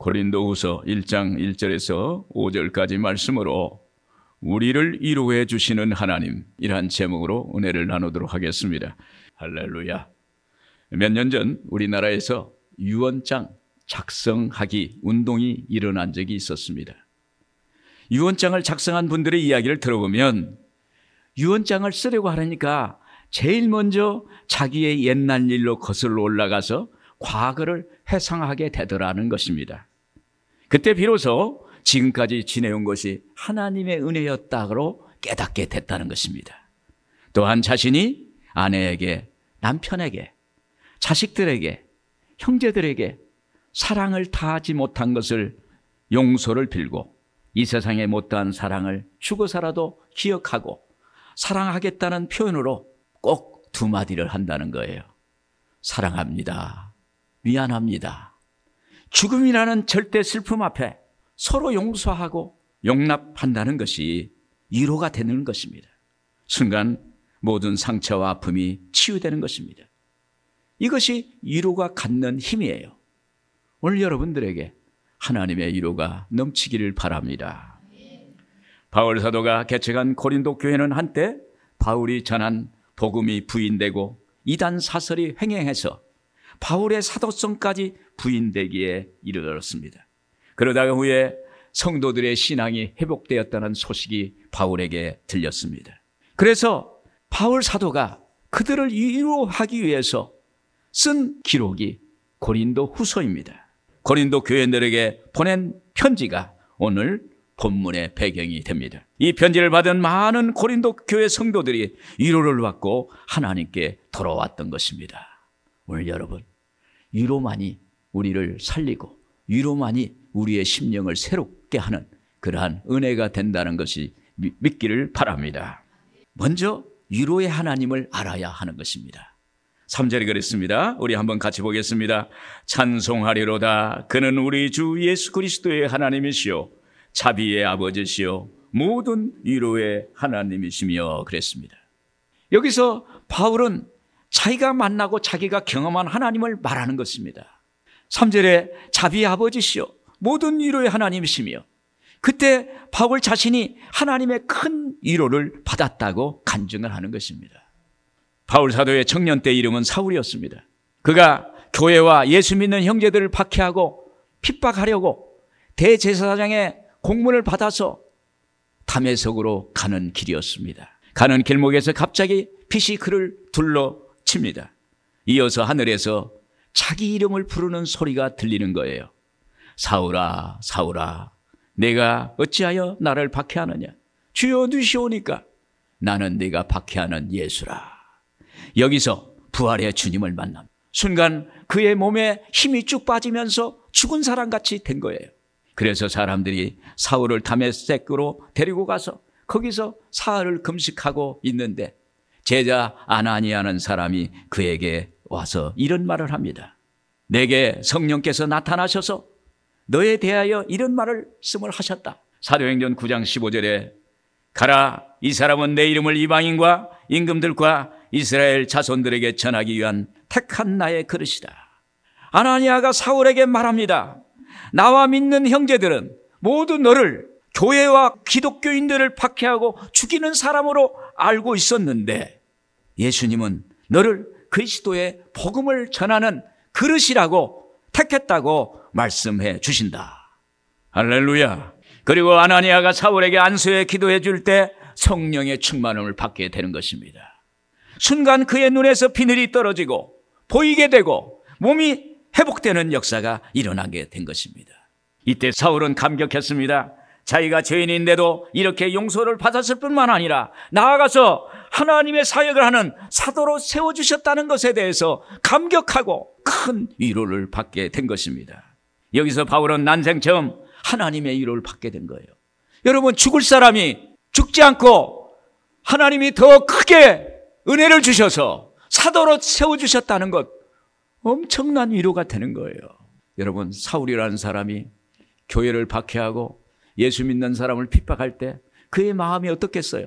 고린도후서 1장 1절에서 5절까지 말씀으로 우리를 위로해 주시는 하나님이란 제목으로 은혜를 나누도록 하겠습니다. 할렐루야. 몇 년 전 우리나라에서 유언장 작성하기 운동이 일어난 적이 있었습니다. 유언장을 작성한 분들의 이야기를 들어보면 유언장을 쓰려고 하니까 제일 먼저 자기의 옛날 일로 거슬러 올라가서 과거를 회상하게 되더라는 것입니다. 그때 비로소 지금까지 지내온 것이 하나님의 은혜였다고 깨닫게 됐다는 것입니다. 또한 자신이 아내에게, 남편에게, 자식들에게, 형제들에게 사랑을 다하지 못한 것을 용서를 빌고 이 세상에 못다한 사랑을 죽어서라도 기억하고 사랑하겠다는 표현으로 꼭 두 마디를 한다는 거예요. 사랑합니다. 미안합니다. 죽음이라는 절대 슬픔 앞에 서로 용서하고 용납한다는 것이 위로가 되는 것입니다. 순간 모든 상처와 아픔이 치유되는 것입니다. 이것이 위로가 갖는 힘이에요. 오늘 여러분들에게 하나님의 위로가 넘치기를 바랍니다. 바울 사도가 개척한 고린도 교회는 한때 바울이 전한 복음이 부인되고 이단 사설이 횡행해서 바울의 사도성까지 부인되기에 이르렀습니다. 그러다가 후에 성도들의 신앙이 회복되었다는 소식이 바울에게 들렸습니다. 그래서 바울 사도가 그들을 위로하기 위해서 쓴 기록이 고린도 후서입니다. 고린도 교회들에게 보낸 편지가 오늘 본문의 배경이 됩니다. 이 편지를 받은 많은 고린도 교회 성도들이 위로를 받고 하나님께 돌아왔던 것입니다. 오늘 여러분, 위로만이 우리를 살리고 위로만이 우리의 심령을 새롭게 하는 그러한 은혜가 된다는 것이 믿기를 바랍니다. 먼저 위로의 하나님을 알아야 하는 것입니다. 3절이 그랬습니다. 우리 한번 같이 보겠습니다. 찬송하리로다. 그는 우리 주 예수 그리스도의 하나님이시요 자비의 아버지시요 모든 위로의 하나님이시며 그랬습니다. 여기서 바울은 자기가 만나고 자기가 경험한 하나님을 말하는 것입니다. 3절에 자비의 아버지시요 모든 위로의 하나님이시며, 그때 바울 자신이 하나님의 큰 위로를 받았다고 간증을 하는 것입니다. 바울 사도의 청년 때 이름은 사울이었습니다. 그가 교회와 예수 믿는 형제들을 박해하고 핍박하려고 대제사장의 공문을 받아서 다메섹으로 가는 길이었습니다. 가는 길목에서 갑자기 빛이 그를 둘러칩니다. 이어서 하늘에서 자기 이름을 부르는 소리가 들리는 거예요. 사울아, 사울아, 내가 어찌하여 나를 박해하느냐? 주여 누시오니까 나는 네가 박해하는 예수라. 여기서 부활의 주님을 만남 순간 그의 몸에 힘이 쭉 빠지면서 죽은 사람같이 된 거예요. 그래서 사람들이 사울을 다메섹으로 데리고 가서 거기서 사흘을 금식하고 있는데 제자 아나니아라는 사람이 그에게 와서 이런 말을 합니다. 내게 성령께서 나타나셔서 너에 대하여 이런 말씀을 하셨다. 사도행전 9장 15절에 가라, 이 사람은 내 이름을 이방인과 임금들과 이스라엘 자손들에게 전하기 위한 택한 나의 그릇이다. 아나니아가 사울에게 말합니다. 나와 믿는 형제들은 모두 너를 교회와 기독교인들을 박해하고 죽이는 사람으로 알고 있었는데 예수님은 너를 그리스도의 복음을 전하는 그릇이라고 택했다고 말씀해 주신다. 할렐루야. 그리고 아나니아가 사울에게 안수에 기도해 줄 때 성령의 충만함을 받게 되는 것입니다. 순간 그의 눈에서 비늘이 떨어지고 보이게 되고 몸이 회복되는 역사가 일어나게 된 것입니다. 이때 사울은 감격했습니다. 자기가 죄인인데도 이렇게 용서를 받았을 뿐만 아니라 나아가서 하나님의 사역을 하는 사도로 세워주셨다는 것에 대해서 감격하고 큰 위로를 받게 된 것입니다. 여기서 바울은 난생 처음 하나님의 위로를 받게 된 거예요. 여러분, 죽을 사람이 죽지 않고 하나님이 더 크게 은혜를 주셔서 사도로 세워주셨다는 것, 엄청난 위로가 되는 거예요. 여러분, 사울이라는 사람이 교회를 박해하고 예수 믿는 사람을 핍박할 때 그의 마음이 어떻겠어요?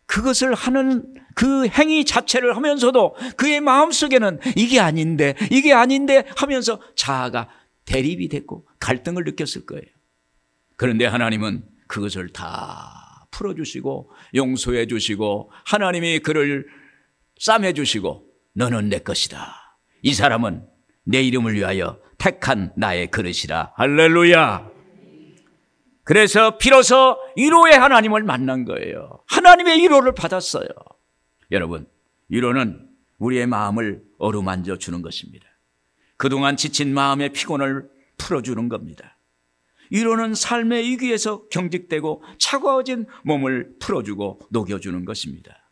그것을 하는 그 행위 자체를 하면서도 그의 마음속에는 이게 아닌데 하면서 자아가 대립이 됐고 갈등을 느꼈을 거예요. 그런데 하나님은 그것을 다 풀어주시고 용서해 주시고 하나님이 그를 싸매 주시고 너는 내 것이다. 이 사람은 내 이름을 위하여 택한 나의 그릇이라. 할렐루야. 그래서 비로소 위로의 하나님을 만난 거예요. 하나님의 위로를 받았어요. 여러분, 위로는 우리의 마음을 어루만져 주는 것입니다. 그동안 지친 마음의 피곤을 풀어주는 겁니다. 위로는 삶의 위기에서 경직되고 차가워진 몸을 풀어주고 녹여주는 것입니다.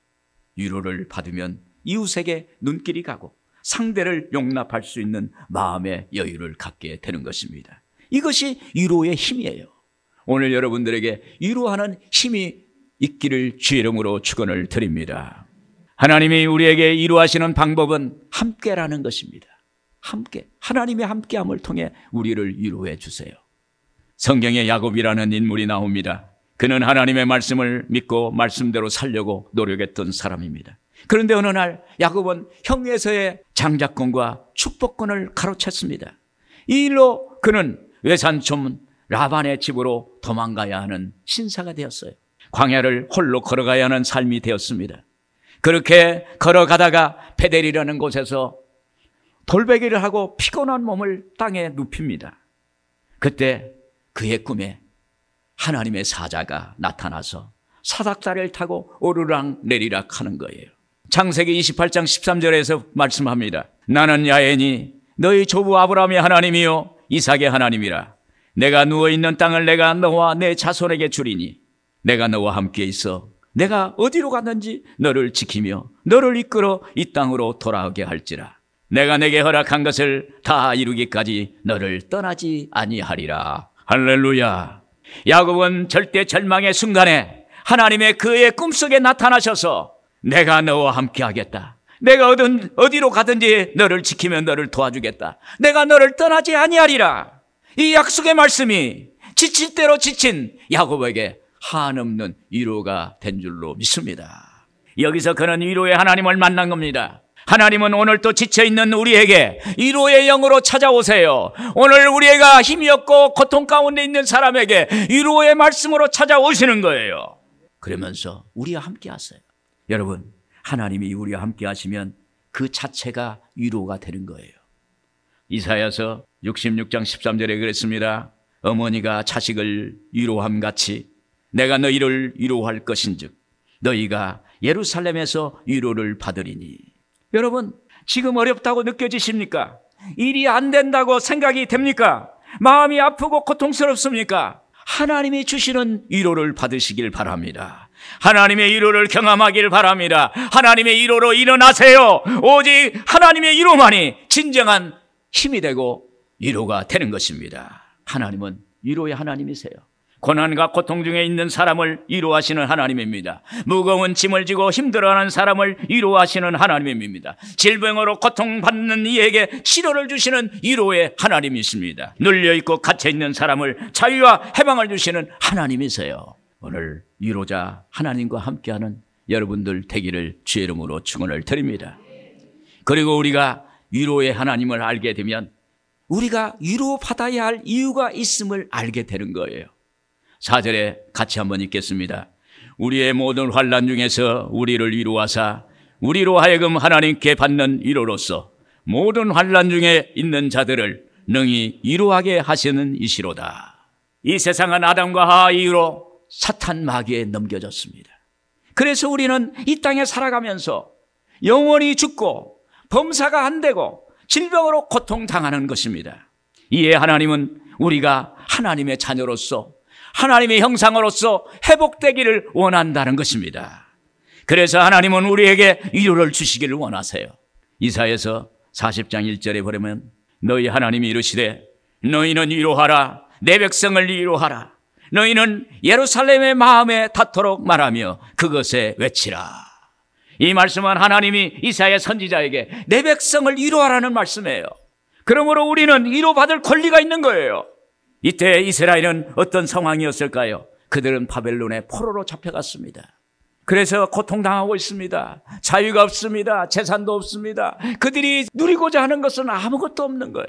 위로를 받으면 이웃에게 눈길이 가고 상대를 용납할 수 있는 마음의 여유를 갖게 되는 것입니다. 이것이 위로의 힘이에요. 오늘 여러분들에게 위로하는 힘이 있기를 주의 이름으로 축원을 드립니다. 하나님이 우리에게 위로하시는 방법은 함께라는 것입니다. 함께, 하나님의 함께함을 통해 우리를 위로해 주세요. 성경에 야곱이라는 인물이 나옵니다. 그는 하나님의 말씀을 믿고 말씀대로 살려고 노력했던 사람입니다. 그런데 어느 날 야곱은 형에서의 장자권과 축복권을 가로챘습니다. 이 일로 그는 외삼촌 라반의 집으로 도망가야 하는 신사가 되었어요. 광야를 홀로 걸어가야 하는 삶이 되었습니다. 그렇게 걸어가다가 베델이라는 곳에서 돌베기를 하고 피곤한 몸을 땅에 눕힙니다. 그때 그의 꿈에 하나님의 사자가 나타나서 사닥다리를 타고 오르락 내리락 하는 거예요. 창세기 28장 13절에서 말씀합니다. 나는 야훼니 너희 조부 아브라함의 하나님이요 이삭의 하나님이라. 내가 누워있는 땅을 내가 너와 내 자손에게 주리니 내가 너와 함께 있어 내가 어디로 가든지 너를 지키며 너를 이끌어 이 땅으로 돌아오게 할지라. 내가 내게 허락한 것을 다 이루기까지 너를 떠나지 아니하리라. 할렐루야. 야곱은 절대 절망의 순간에 하나님의 그의 꿈속에 나타나셔서 내가 너와 함께 하겠다. 내가 어디로 가든지 너를 지키면 너를 도와주겠다. 내가 너를 떠나지 아니하리라. 이 약속의 말씀이 지칠 대로 지친 야곱에게 한없는 위로가 된 줄로 믿습니다. 여기서 그는 위로의 하나님을 만난 겁니다. 하나님은 오늘 또 지쳐있는 우리에게 위로의 영으로 찾아오세요. 오늘 우리가 힘이 없고 고통 가운데 있는 사람에게 위로의 말씀으로 찾아오시는 거예요. 그러면서 우리와 함께 하세요. 여러분, 하나님이 우리와 함께 하시면 그 자체가 위로가 되는 거예요. 이사야서 66장 13절에 그랬습니다. 어머니가 자식을 위로함같이 내가 너희를 위로할 것인즉 너희가 예루살렘에서 위로를 받으리니. 여러분, 지금 어렵다고 느껴지십니까? 일이 안 된다고 생각이 됩니까? 마음이 아프고 고통스럽습니까? 하나님이 주시는 위로를 받으시길 바랍니다. 하나님의 위로를 경험하길 바랍니다. 하나님의 위로로 일어나세요. 오직 하나님의 위로만이 진정한 힘이 되고 위로가 되는 것입니다. 하나님은 위로의 하나님이세요. 고난과 고통 중에 있는 사람을 위로하시는 하나님입니다. 무거운 짐을 지고 힘들어하는 사람을 위로하시는 하나님입니다. 질병으로 고통받는 이에게 치료를 주시는 위로의 하나님이십니다. 눌려있고 갇혀있는 사람을 자유와 해방을 주시는 하나님이세요. 오늘 위로자 하나님과 함께하는 여러분들 되기를 주의 이름으로 축원을 드립니다. 그리고 우리가 위로의 하나님을 알게 되면 우리가 위로받아야 할 이유가 있음을 알게 되는 거예요. 4절에 같이 한번 읽겠습니다. 우리의 모든 환난 중에서 우리를 위로하사 우리로 하여금 하나님께 받는 위로로서 모든 환난 중에 있는 자들을 능히 위로하게 하시는 이시로다. 이 세상은 아담과 하와 이후로 사탄 마귀에 넘겨졌습니다. 그래서 우리는 이 땅에 살아가면서 영원히 죽고 범사가 안 되고 질병으로 고통당하는 것입니다. 이에 하나님은 우리가 하나님의 자녀로서 하나님의 형상으로서 회복되기를 원한다는 것입니다. 그래서 하나님은 우리에게 위로를 주시기를 원하세요. 이사야서 40장 1절에 보면 너희 하나님이 이르시되 너희는 위로하라. 내 백성을 위로하라. 너희는 예루살렘의 마음에 닿도록 말하며 그것에 외치라. 이 말씀은 하나님이 이사야 선지자에게 내 백성을 위로하라는 말씀이에요. 그러므로 우리는 위로받을 권리가 있는 거예요. 이때 이스라엘은 어떤 상황이었을까요? 그들은 바벨론의 포로로 잡혀갔습니다. 그래서 고통당하고 있습니다. 자유가 없습니다. 재산도 없습니다. 그들이 누리고자 하는 것은 아무것도 없는 거예요.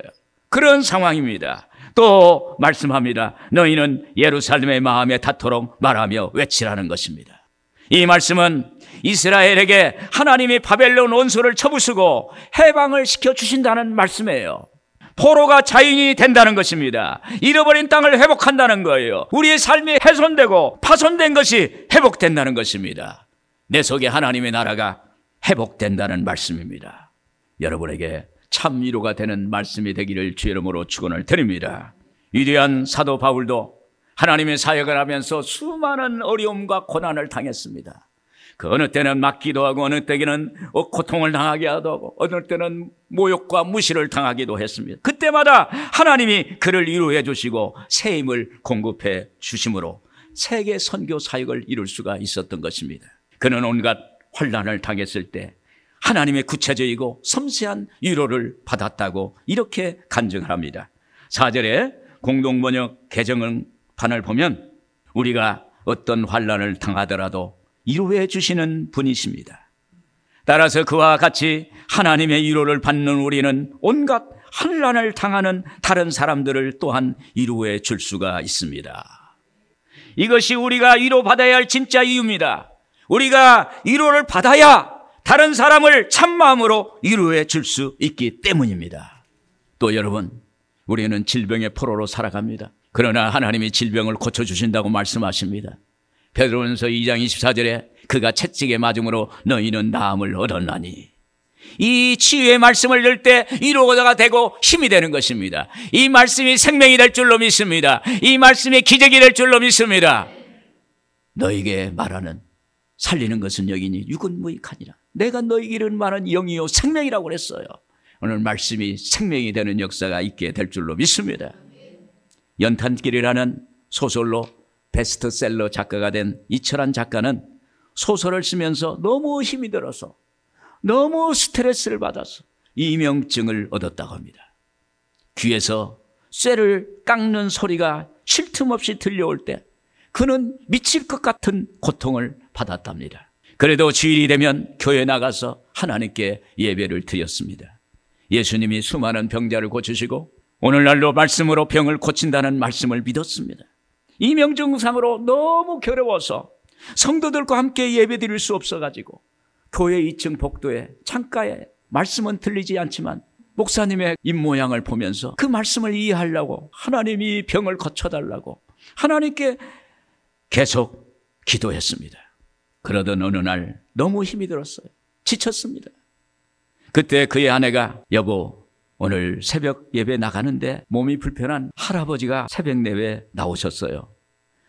그런 상황입니다. 또 말씀합니다. 너희는 예루살렘의 마음에 닿도록 말하며 외치라는 것입니다. 이 말씀은 이스라엘에게 하나님이 바벨론 원수를 쳐부수고 해방을 시켜주신다는 말씀이에요. 포로가 자유인이 된다는 것입니다. 잃어버린 땅을 회복한다는 거예요. 우리의 삶이 훼손되고 파손된 것이 회복된다는 것입니다. 내 속에 하나님의 나라가 회복된다는 말씀입니다. 여러분에게 참 위로가 되는 말씀이 되기를 주의 이름으로 축원을 드립니다. 위대한 사도 바울도 하나님의 사역을 하면서 수많은 어려움과 고난을 당했습니다. 그 어느 때는 맞기도 하고 어느 때는 고통을 당하게 하고 어느 때는 모욕과 무시를 당하기도 했습니다. 그때마다 하나님이 그를 위로해 주시고 새 힘을 공급해 주심으로 세계 선교 사역을 이룰 수가 있었던 것입니다. 그는 온갖 환난을 당했을 때 하나님의 구체적이고 섬세한 위로를 받았다고 이렇게 간증합니다. 4절에 공동번역 개정판을 보면 우리가 어떤 환난을 당하더라도 위로해 주시는 분이십니다. 따라서 그와 같이 하나님의 위로를 받는 우리는 온갖 환난을 당하는 다른 사람들을 또한 위로해 줄 수가 있습니다. 이것이 우리가 위로받아야 할 진짜 이유입니다. 우리가 위로를 받아야 다른 사람을 참마음으로 위로해 줄 수 있기 때문입니다. 또 여러분, 우리는 질병의 포로로 살아갑니다. 그러나 하나님이 질병을 고쳐주신다고 말씀하십니다. 베드로전서 2장 24절에 그가 채찍에 맞음으로 너희는 나음을 얻었나니. 이 치유의 말씀을 들 때 위로가 되고 힘이 되는 것입니다. 이 말씀이 생명이 될 줄로 믿습니다. 이 말씀이 기적이 될 줄로 믿습니다. 너에게 말하는 살리는 것은 여기니 육은 무익하니라. 내가 너에게 이르는 말은 영이요 생명이라고 그랬어요. 오늘 말씀이 생명이 되는 역사가 있게 될 줄로 믿습니다. 연탄길이라는 소설로 베스트셀러 작가가 된 이철환 작가는 소설을 쓰면서 너무 힘이 들어서 너무 스트레스를 받아서 이명증을 얻었다고 합니다. 귀에서 쇠를 깎는 소리가 쉴 틈 없이 들려올 때 그는 미칠 것 같은 고통을 받았답니다. 그래도 주일이 되면 교회에 나가서 하나님께 예배를 드렸습니다. 예수님이 수많은 병자를 고치시고 오늘날로 말씀으로 병을 고친다는 말씀을 믿었습니다. 이명증상으로 너무 괴로워서 성도들과 함께 예배 드릴 수 없어가지고 교회 2층 복도에 창가에 말씀은 들리지 않지만 목사님의 입모양을 보면서 그 말씀을 이해하려고 하나님이 병을 고쳐달라고 하나님께 계속 기도했습니다. 그러던 어느 날 너무 힘이 들었어요. 지쳤습니다. 그때 그의 아내가 여보 오늘 새벽 예배 나가는데 몸이 불편한 할아버지가 새벽 예배 나오셨어요.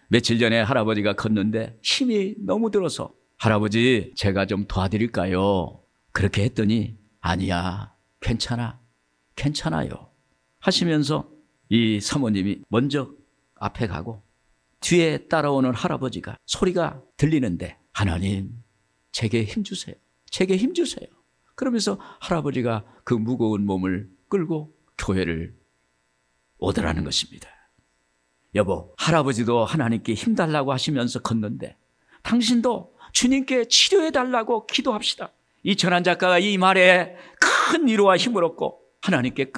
며칠 전에 할아버지가 걷는데 힘이 너무 들어서 할아버지 제가 좀 도와드릴까요? 그렇게 했더니 아니야 괜찮아요 하시면서 이 사모님이 먼저 앞에 가고 뒤에 따라오는 할아버지가 소리가 들리는데 하나님 제게 힘주세요. 그러면서 할아버지가 그 무거운 몸을 끌고 교회를 오더라는 것입니다. 여보 할아버지도 하나님께 힘달라고 하시면서 걷는데 당신도 주님께 치료해달라고 기도합시다. 이철환 작가가 이 말에 큰 위로와 힘을 얻고 하나님께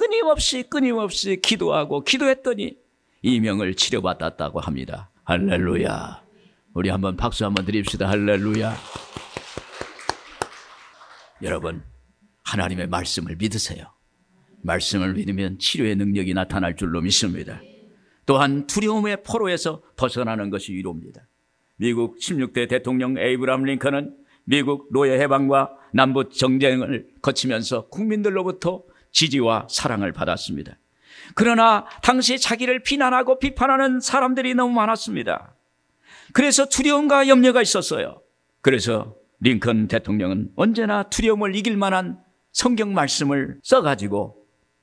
끊임없이 기도하고 기도했더니 이명을 치료받았다고 합니다. 할렐루야. 우리 한번 박수 한번 드립시다. 할렐루야. 여러분 하나님의 말씀을 믿으세요. 말씀을 믿으면 치료의 능력이 나타날 줄로 믿습니다. 또한 두려움의 포로에서 벗어나는 것이 위로입니다. 미국 16대 대통령 에이브라함 링컨은 미국 노예 해방과 남북 정쟁을 거치면서 국민들로부터 지지와 사랑을 받았습니다. 그러나 당시 자기를 비난하고 비판하는 사람들이 너무 많았습니다. 그래서 두려움과 염려가 있었어요. 그래서 링컨 대통령은 언제나 두려움을 이길 만한 성경 말씀을 써가지고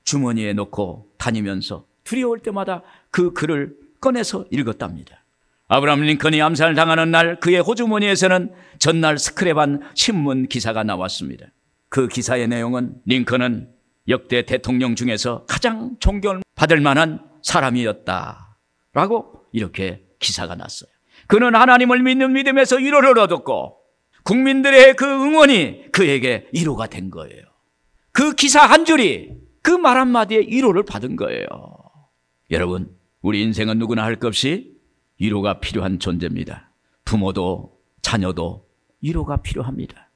주머니에 넣고 다니면서 두려울 때마다 그 글을 꺼내서 읽었답니다. 아브라함 링컨이 암살당하는 날 그의 호주머니에서는 전날 스크랩한 신문 기사가 나왔습니다. 그 기사의 내용은 링컨은 역대 대통령 중에서 가장 존경받을 만한 사람이었다라고 이렇게 기사가 났어요. 그는 하나님을 믿는 믿음에서 위로를 얻었고 국민들의 그 응원이 그에게 위로가 된 거예요. 그 기사 한 줄이 그 말 한마디에 위로를 받은 거예요. 여러분, 우리 인생은 누구나 할 것 없이 위로가 필요한 존재입니다. 부모도 자녀도 위로가 필요합니다.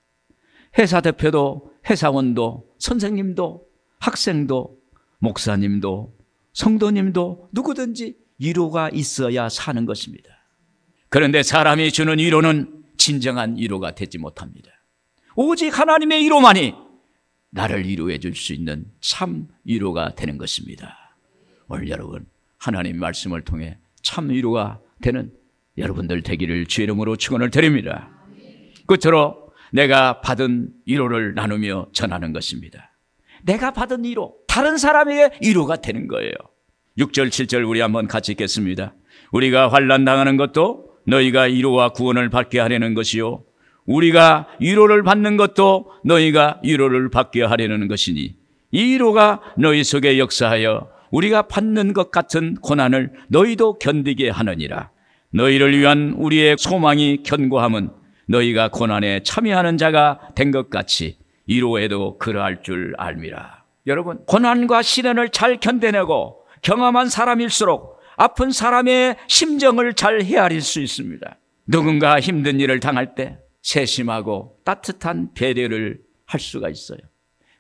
회사 대표도 회사원도 선생님도 학생도 목사님도 성도님도 누구든지 위로가 있어야 사는 것입니다. 그런데 사람이 주는 위로는 진정한 위로가 되지 못합니다. 오직 하나님의 위로만이 나를 위로해 줄 수 있는 참 위로가 되는 것입니다. 오늘 여러분, 하나님 말씀을 통해 참 위로가 되는 여러분들 되기를 주의 이름으로 축원을 드립니다. 끝으로 내가 받은 위로를 나누며 전하는 것입니다. 내가 받은 위로, 다른 사람에게 위로가 되는 거예요. 6절 7절 우리 한번 같이 읽겠습니다. 우리가 환난 당하는 것도 너희가 위로와 구원을 받게 하려는 것이요 우리가 위로를 받는 것도 너희가 위로를 받게 하려는 것이니 이 위로가 너희 속에 역사하여 우리가 받는 것 같은 고난을 너희도 견디게 하느니라. 너희를 위한 우리의 소망이 견고함은 너희가 고난에 참여하는 자가 된 것 같이 위로에도 그러할 줄 알미라. 여러분, 고난과 시련을 잘 견뎌내고 경험한 사람일수록 아픈 사람의 심정을 잘 헤아릴 수 있습니다. 누군가 힘든 일을 당할 때 세심하고 따뜻한 배려를 할 수가 있어요.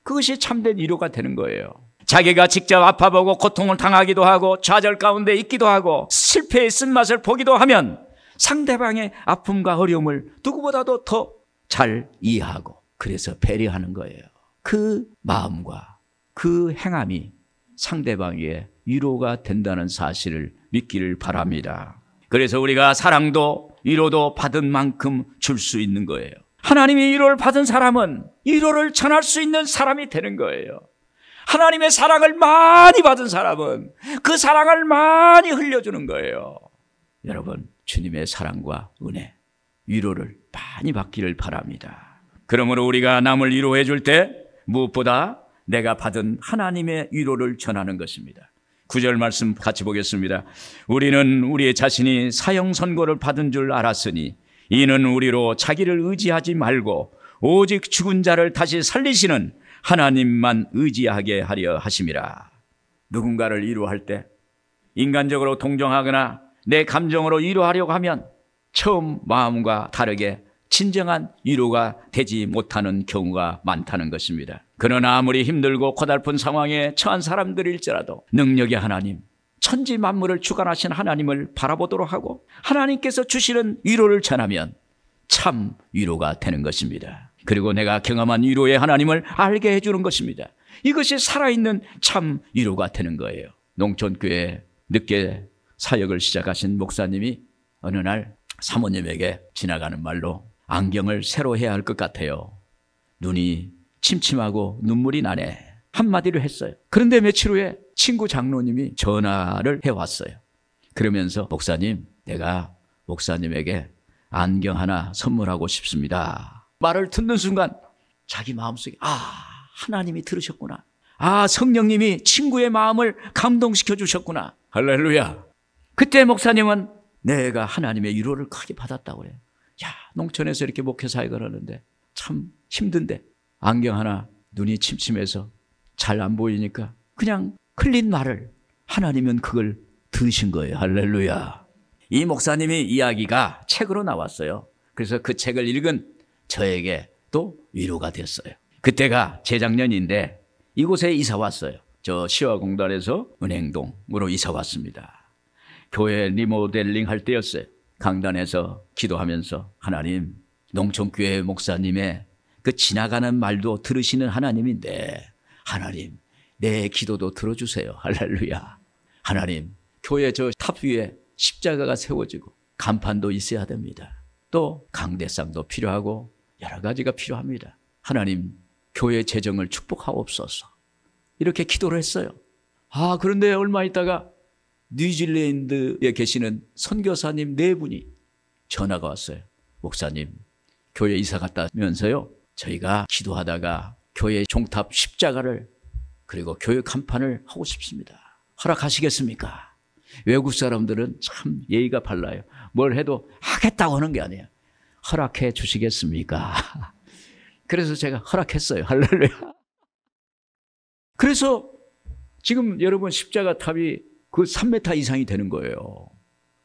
그것이 참된 위로가 되는 거예요. 자기가 직접 아파보고 고통을 당하기도 하고 좌절 가운데 있기도 하고 실패의 쓴맛을 보기도 하면 상대방의 아픔과 어려움을 누구보다도 더 잘 이해하고 그래서 배려하는 거예요. 그 마음과 그 행함이 상대방의 위로가 된다는 사실을 믿기를 바랍니다. 그래서 우리가 사랑도 위로도 받은 만큼 줄 수 있는 거예요. 하나님이 위로를 받은 사람은 위로를 전할 수 있는 사람이 되는 거예요. 하나님의 사랑을 많이 받은 사람은 그 사랑을 많이 흘려주는 거예요. 여러분, 주님의 사랑과 은혜, 위로를 많이 받기를 바랍니다. 그러므로 우리가 남을 위로해 줄 때 무엇보다 내가 받은 하나님의 위로를 전하는 것입니다. 9절 말씀 같이 보겠습니다. 우리는 우리의 자신이 사형 선고를 받은 줄 알았으니 이는 우리로 자기를 의지하지 말고 오직 죽은 자를 다시 살리시는 하나님만 의지하게 하려 하심이라. 누군가를 위로할 때 인간적으로 동정하거나 내 감정으로 위로하려고 하면 처음 마음과 다르게 진정한 위로가 되지 못하는 경우가 많다는 것입니다. 그러나 아무리 힘들고 고달픈 상황에 처한 사람들일지라도 능력의 하나님, 천지 만물을 주관하신 하나님을 바라보도록 하고 하나님께서 주시는 위로를 전하면 참 위로가 되는 것입니다. 그리고 내가 경험한 위로의 하나님을 알게 해주는 것입니다. 이것이 살아있는 참 위로가 되는 거예요. 농촌교회에 늦게 사역을 시작하신 목사님이 어느 날 사모님에게 지나가는 말로 안경을 새로 해야 할 것 같아요. 눈이 침침하고 눈물이 나네. 한마디를 했어요. 그런데 며칠 후에 친구 장로님이 전화를 해왔어요. 그러면서 목사님, 내가 목사님에게 안경 하나 선물하고 싶습니다. 말을 듣는 순간 자기 마음속에 하나님이 들으셨구나. 성령님이 친구의 마음을 감동시켜 주셨구나. 할렐루야. 그때 목사님은 내가 하나님의 위로를 크게 받았다고 그래요. 농촌에서 이렇게 목회 사역을 하는데 참 힘든데 안경 하나 눈이 침침해서 잘 안 보이니까 그냥 흘린 말을 하나님은 그걸 들으신 거예요. 할렐루야. 이 목사님의 이야기가 책으로 나왔어요. 그래서 그 책을 읽은 저에게 또 위로가 됐어요. 그때가 재작년인데 이곳에 이사 왔어요. 저 시화공단에서 은행동으로 이사 왔습니다. 교회 리모델링 할 때였어요. 강단에서 기도하면서 하나님, 농촌교회 목사님의 그 지나가는 말도 들으시는 하나님인데 하나님, 내 기도도 들어주세요. 할렐루야. 하나님, 교회 저 탑 위에 십자가가 세워지고 간판도 있어야 됩니다. 또 강대상도 필요하고 여러 가지가 필요합니다. 하나님, 교회 재정을 축복하옵소서. 이렇게 기도를 했어요. 그런데 얼마 있다가 뉴질랜드에 계시는 선교사님 4분이 전화가 왔어요. 목사님, 교회 이사 갔다면서요, 저희가 기도하다가 교회 종탑 십자가를 그리고 교회 간판을 하고 싶습니다. 허락하시겠습니까? 외국 사람들은 참 예의가 발라요. 뭘 해도 하겠다고 하는 게 아니에요. 허락해 주시겠습니까? 그래서 제가 허락했어요. 할렐루야. 그래서 지금 여러분 십자가 탑이 그 3m 이상이 되는 거예요.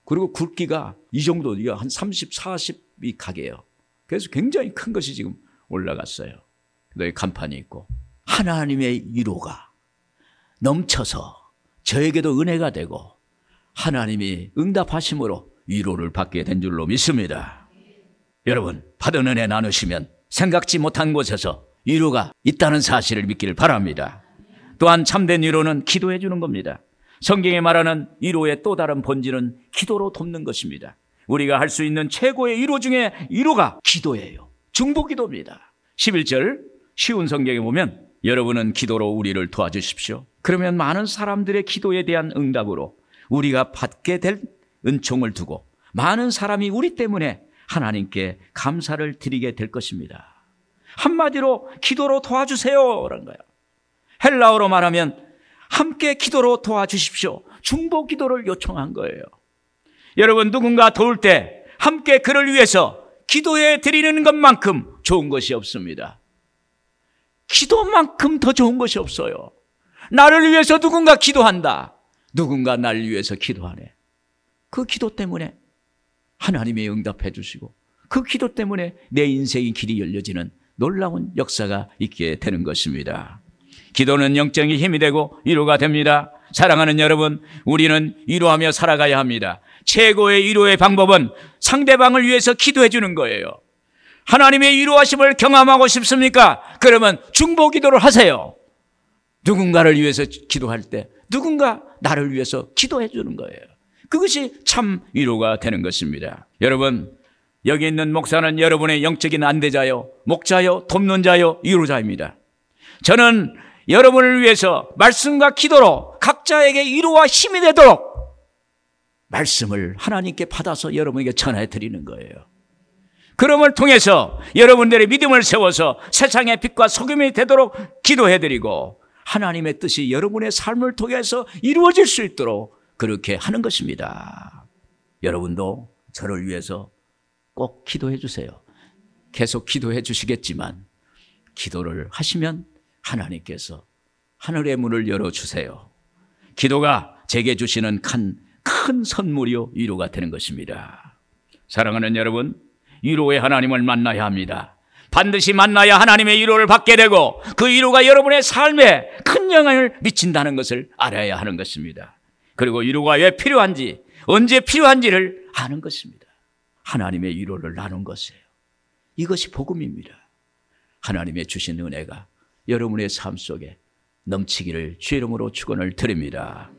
그리고 굵기가 이 정도, 이거 한 30, 40이 가게요. 그래서 굉장히 큰 것이 지금 올라갔어요. 그다음에 간판이 있고, 하나님의 위로가 넘쳐서 저에게도 은혜가 되고 하나님이 응답하심으로 위로를 받게 된 줄로 믿습니다. 여러분, 받은 은혜 나누시면 생각지 못한 곳에서 위로가 있다는 사실을 믿기를 바랍니다. 또한 참된 위로는 기도해 주는 겁니다. 성경에 말하는 위로의 또 다른 본질은 기도로 돕는 것입니다. 우리가 할 수 있는 최고의 위로 중에 위로가 기도예요. 중보기도입니다. 11절 쉬운 성경에 보면 여러분은 기도로 우리를 도와주십시오. 그러면 많은 사람들의 기도에 대한 응답으로 우리가 받게 될 은총을 두고 많은 사람이 우리 때문에 하나님께 감사를 드리게 될 것입니다. 한마디로 기도로 도와주세요라는 거예요. 헬라어로 말하면 함께 기도로 도와주십시오. 중보 기도를 요청한 거예요. 여러분, 누군가 도울 때 함께 그를 위해서 기도해 드리는 것만큼 좋은 것이 없습니다. 기도만큼 더 좋은 것이 없어요. 나를 위해서 누군가 기도한다. 누군가 나를 위해서 기도하네. 그 기도 때문에 하나님이 응답해 주시고 그 기도 때문에 내 인생의 길이 열려지는 놀라운 역사가 있게 되는 것입니다. 기도는 영적인 힘이 되고 위로가 됩니다. 사랑하는 여러분, 우리는 위로하며 살아가야 합니다. 최고의 위로의 방법은 상대방을 위해서 기도해 주는 거예요. 하나님의 위로하심을 경험하고 싶습니까? 그러면 중보 기도를 하세요. 누군가를 위해서 기도할 때 누군가 나를 위해서 기도해 주는 거예요. 그것이 참 위로가 되는 것입니다. 여러분, 여기 있는 목사는 여러분의 영적인 안대자요, 목자요, 돕는 자요, 위로자입니다. 저는 여러분을 위해서 말씀과 기도로 각자에게 위로와 힘이 되도록 말씀을 하나님께 받아서 여러분에게 전해 드리는 거예요. 그럼을 통해서 여러분들의 믿음을 세워서 세상의 빛과 소금이 되도록 기도해 드리고 하나님의 뜻이 여러분의 삶을 통해서 이루어질 수 있도록 그렇게 하는 것입니다. 여러분도 저를 위해서 꼭 기도해 주세요. 계속 기도해 주시겠지만 기도를 하시면 하나님께서 하늘의 문을 열어주세요. 기도가 제게 주시는 큰 선물이요 위로가 되는 것입니다. 사랑하는 여러분, 위로의 하나님을 만나야 합니다. 반드시 만나야 하나님의 위로를 받게 되고 그 위로가 여러분의 삶에 큰 영향을 미친다는 것을 알아야 하는 것입니다. 그리고 위로가 왜 필요한지, 언제 필요한지를 아는 것입니다. 하나님의 위로를 나눈 것이에요. 이것이 복음입니다. 하나님의 주신 은혜가 여러분의 삶 속에 넘치기를 주의 이름으로 축원을 드립니다.